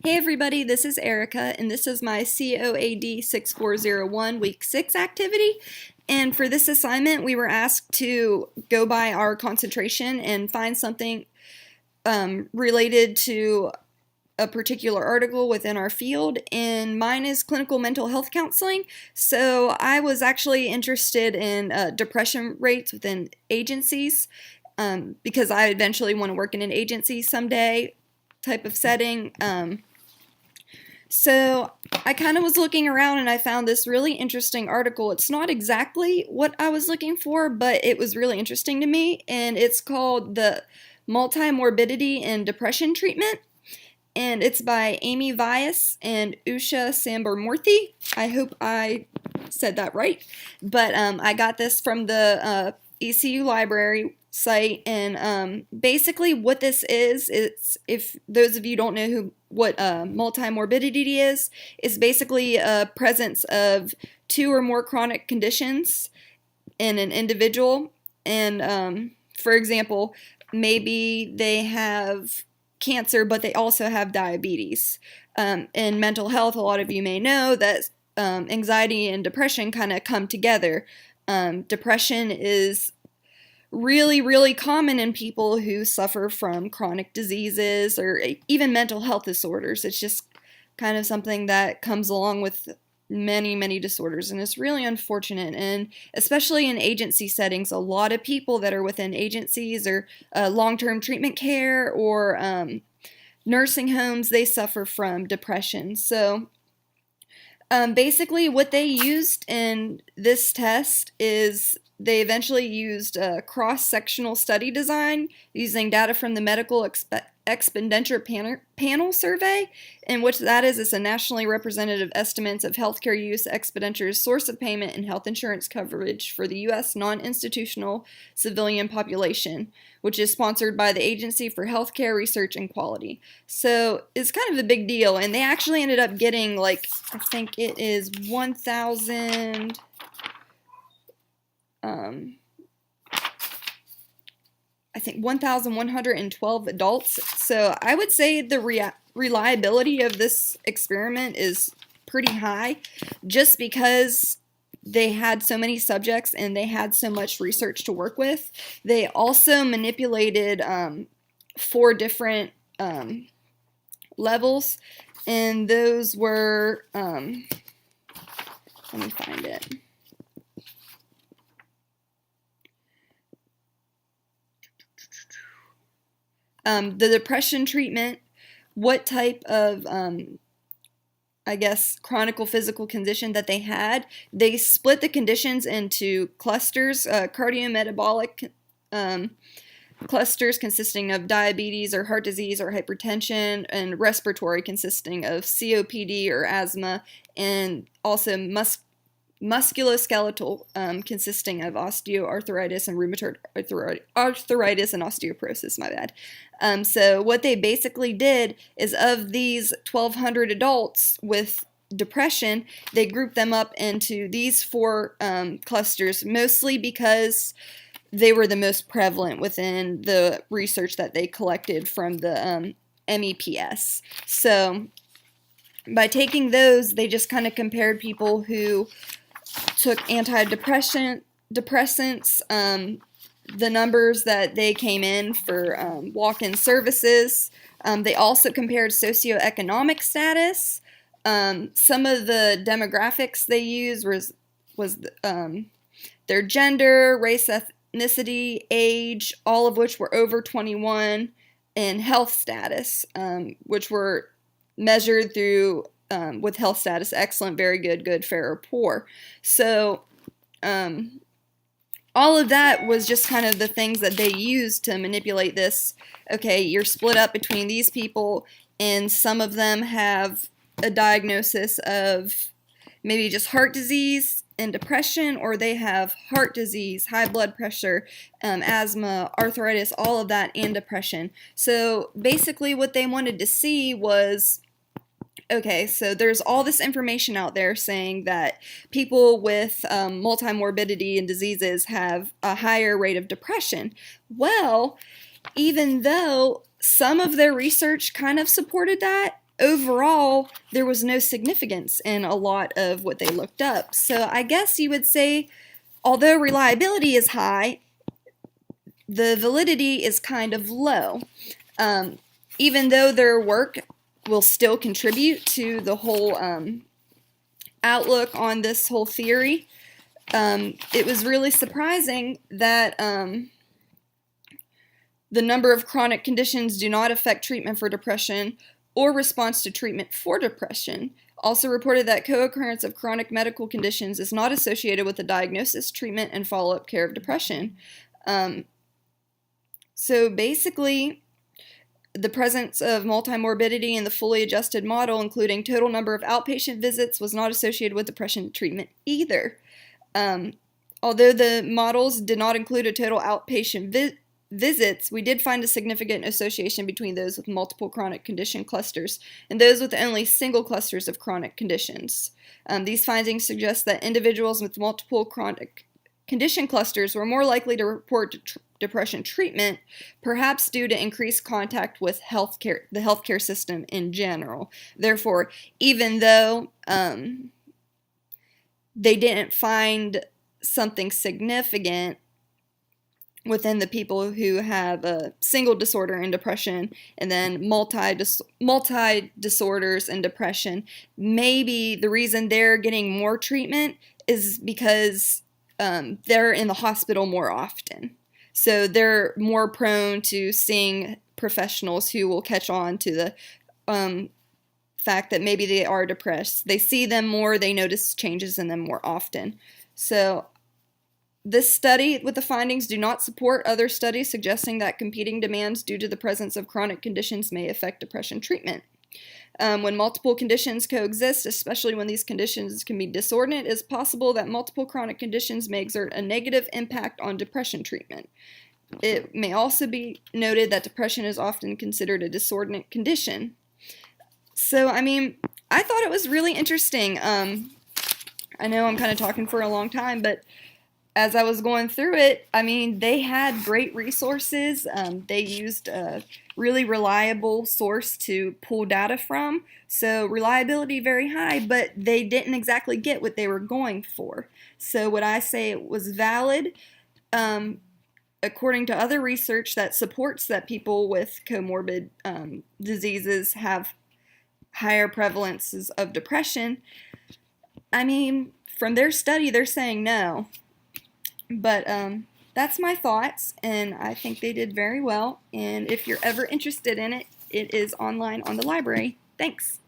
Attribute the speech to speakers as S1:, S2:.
S1: Hey everybody, this is Erica, and this is my COAD 6401 Week 6 activity. And for this assignment, we were asked to go by our concentration and find something related to a particular article within our field, and mine is clinical mental health counseling. So I was actually interested in depression rates within agencies because I eventually want to work in an agency someday type of setting. So I kind of was looking around and I found this really interesting article. It's not exactly what I was looking for, but it was really interesting to me, and it's called the Multimorbidity and Depression Treatment, and it's by Amy Vyas and Usha Sambarmurthy. I hope I said that right, but I got this from the ECU library site, and basically what this is, it's, if those of you don't know what multimorbidity is basically a presence of two or more chronic conditions in an individual. And for example, maybe they have cancer, but they also have diabetes. In mental health, a lot of you may know that anxiety and depression kind of come together. Depression is really common in people who suffer from chronic diseases or even mental health disorders. It's just kind of something that comes along with many disorders, and it's really unfortunate. And especially in agency settings, a lot of people that are within agencies or long-term treatment care or nursing homes, they suffer from depression. So basically what they used in this test is they eventually used a cross-sectional study design using data from the Medical Expenditure Panel Survey, in which that is a nationally representative estimates of healthcare use, expenditures, source of payment, and health insurance coverage for the U.S. non-institutional civilian population, which is sponsored by the Agency for Healthcare Research and Quality. So it's kind of a big deal, and they actually ended up getting, like, I think it is 1,000... I think 1,112 adults. So I would say the reliability of this experiment is pretty high, just because they had so many subjects and they had so much research to work with. They also manipulated 4 different levels, and those were, let me find it. The depression treatment, what type of, I guess, chronic physical condition that they had. They split the conditions into clusters, cardiometabolic clusters consisting of diabetes or heart disease or hypertension, and respiratory consisting of COPD or asthma, and also musculoskeletal consisting of osteoarthritis and rheumatoid arthritis and osteoporosis, my bad. So what they basically did is, of these 1,200 adults with depression, they grouped them up into these 4 clusters, mostly because they were the most prevalent within the research that they collected from the MEPS. So by taking those, they just kind of compared people who took antidepressants, the numbers that they came in for walk-in services. They also compared socioeconomic status. Some of the demographics they used was their gender, race, ethnicity, age, all of which were over 21, and health status, which were measured through with health status excellent, very good, good, fair, or poor. So all of that was just kind of the things that they used to manipulate this. Okay, you're split up between these people, and some of them have a diagnosis of maybe just heart disease and depression, or they have heart disease, high blood pressure, asthma, arthritis, all of that, and depression. So basically what they wanted to see was, okay, so there's all this information out there saying that people with multimorbidity and diseases have a higher rate of depression. Well, even though some of their research kind of supported that, overall, there was no significance in a lot of what they looked up. So I guess you would say, although reliability is high, the validity is kind of low. Even though their work will still contribute to the whole outlook on this whole theory, it was really surprising that the number of chronic conditions do not affect treatment for depression or response to treatment for depression. Also reported that co-occurrence of chronic medical conditions is not associated with the diagnosis, treatment, and follow-up care of depression. So basically, the presence of multimorbidity in the fully adjusted model, including total number of outpatient visits, was not associated with depression treatment either. Although the models did not include a total outpatient visits, we did find a significant association between those with multiple chronic condition clusters and those with only single clusters of chronic conditions. These findings suggest that individuals with multiple chronic condition clusters were more likely to report depression treatment, perhaps due to increased contact with the healthcare system in general. Therefore, even though they didn't find something significant within the people who have a single disorder in depression and then multi disorders in depression, maybe the reason they're getting more treatment is because they're in the hospital more often. So they're more prone to seeing professionals who will catch on to the fact that maybe they are depressed. They see them more, they notice changes in them more often. So this study with the findings do not support other studies suggesting that competing demands due to the presence of chronic conditions may affect depression treatment. When multiple conditions coexist, especially when these conditions can be disordinate, it is possible that multiple chronic conditions may exert a negative impact on depression treatment. It may also be noted that depression is often considered a disordinate condition. So, I mean, I thought it was really interesting. I know I'm kind of talking for a long time, but as I was going through it, I mean, they had great resources. They used a really reliable source to pull data from. So reliability very high, but they didn't exactly get what they were going for. So would I say it was valid? According to other research that supports that people with comorbid diseases have higher prevalences of depression, I mean, from their study, they're saying no. But that's my thoughts, and I think they did very well. And if you're ever interested in it, it is online on the library. Thanks.